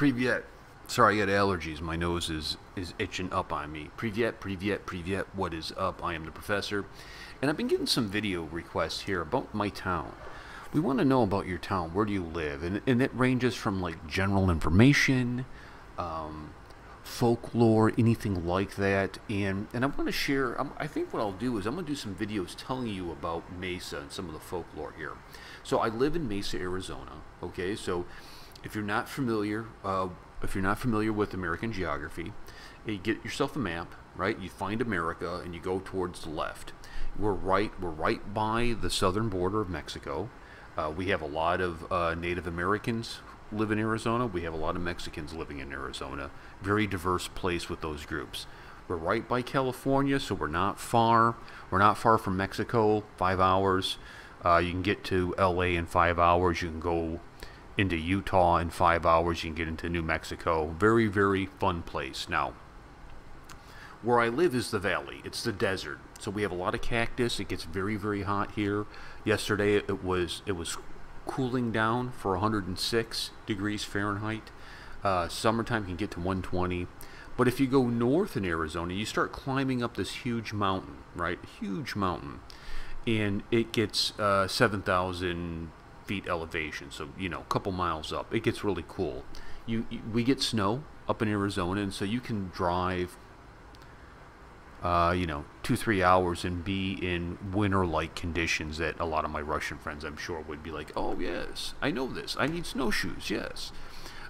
Privyet. Sorry, I got allergies. My nose is itching up on me. Privyet, Privyet, Privyet. What is up? I am the professor. And I've been getting some video requests here about my town. We want to know about your town. Where do you live? And it ranges from like general information, folklore, anything like that. And I want to share, I think what I'll do is I'm going to do some videos telling you about Mesa and some of the folklore here. So I live in Mesa, Arizona. Okay, so if you're not familiar, with American geography, you get yourself a map, right? You find America and you go towards the left. We're right by the southern border of Mexico. We have a lot of Native Americans live in Arizona. We have a lot of Mexicans living in Arizona. Very diverse place with those groups. We're right by California, so we're not far. We're not far from Mexico. 5 hours. You can get to LA in 5 hours. You can go into Utah in 5 hours. You can get into New Mexico. Very, very fun place. Now, where I live is the valley. It's the desert. So we have a lot of cactus. It gets very, very hot here. Yesterday it was cooling down for 106 degrees Fahrenheit. Summertime can get to 120. But if you go north in Arizona, you start climbing up this huge mountain, right? Huge mountain. And it gets 7,000 feet elevation. So, you know, a couple miles up. It gets really cool. We get snow up in Arizona, and so you can drive 2-3 hours and be in winter-like conditions that a lot of my Russian friends, I'm sure, would be like, oh yes, I know this, I need snowshoes, yes.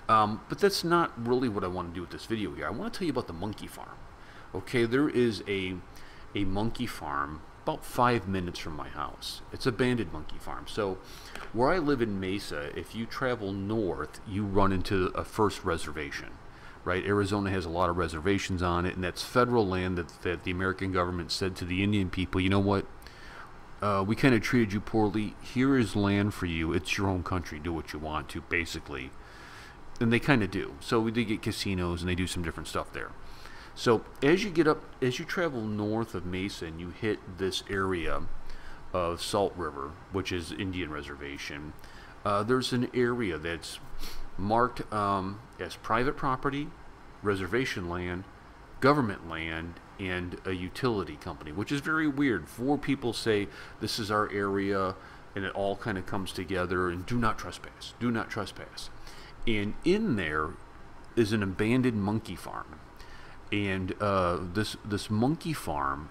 But that's not really what I want to do with this video here. I want to tell you about the monkey farm. Okay, there is a monkey farm about 5 minutes from my house. It's an abandoned monkey farm. So where I live in Mesa, if you travel north, you run into a first reservation. Right, Arizona has a lot of reservations on it, and that's federal land that the American government said to the Indian people, you know what, we kind of treated you poorly. Here is land for you. It's your own country. Do what you want to, basically. And they kind of do. So they get casinos, and they do some different stuff there. So as you travel north of Mesa, and you hit this area of Salt River, which is Indian Reservation, there's an area that's marked as private property, reservation land, government land, and a utility company, which is very weird. 4 people say this is our area, and it all kind of comes together, and do not trespass, do not trespass. And in there is an abandoned monkey farm, and this monkey farm,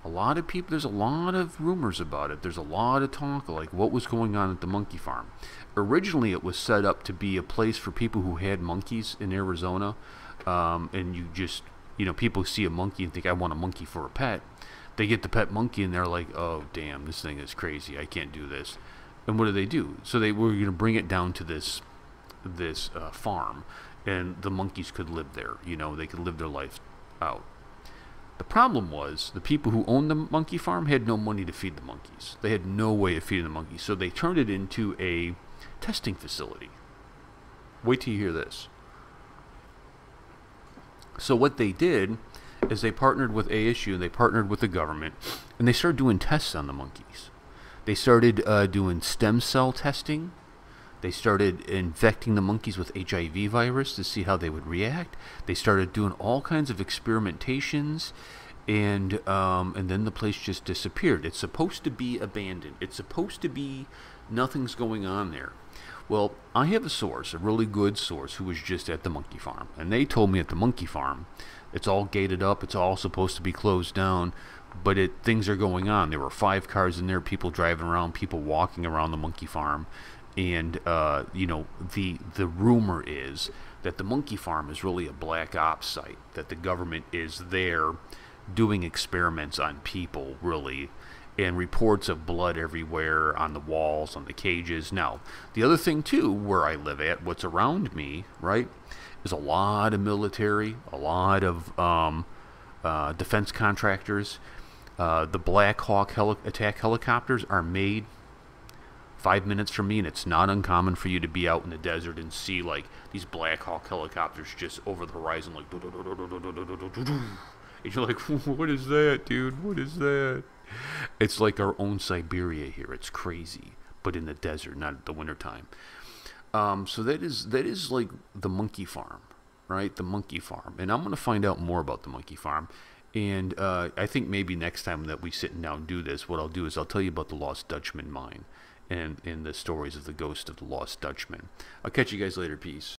a lot of people, there's a lot of rumors about it. There's a lot of talk, like what was going on at the monkey farm. Originally, it was set up to be a place for people who had monkeys in Arizona. And you just, people see a monkey and think, I want a monkey for a pet. They get the pet monkey and they're like, oh, damn, this thing is crazy. I can't do this. And what do? So they were going to bring it down to this farm, and the monkeys could live there. They could live their life out. The problem was the people who owned the monkey farm had no money to feed the monkeys. They had no way of feeding the monkeys, so they turned it into a testing facility. Wait till you hear this. So what they did is they partnered with ASU, they partnered with the government, and they started doing tests on the monkeys. They started doing stem cell testing. They started infecting the monkeys with HIV virus to see how they would react. They started doing all kinds of experimentations, and then the place just disappeared. It's supposed to be abandoned. It's supposed to be nothing's going on there. Well, I have a source, a really good source, who was just at the monkey farm, and they told me at the monkey farm, it's all gated up. It's all supposed to be closed down, but things are going on. There were 5 cars in there, people driving around, people walking around the monkey farm. And, the rumor is that the monkey farm is really a black ops site, that the government is there doing experiments on people, really, and reports of blood everywhere on the walls, on the cages. Now, the other thing, too, where I live at, what's around me, right, is a lot of military, a lot of defense contractors. The Black Hawk attack helicopters are made 5 minutes from me, and it's not uncommon for you to be out in the desert and see like these Black Hawk helicopters just over the horizon, like, and you're like, what is that, dude? What is that? It's like our own Siberia here. It's crazy, but in the desert, not at the wintertime. So that is like the monkey farm, right? The monkey farm, and I'm going to find out more about the monkey farm. And I think maybe next time that we sit down and do this, what I'll do is I'll tell you about the Lost Dutchman mine and the stories of the ghost of the Lost Dutchman. I'll catch you guys later. Peace.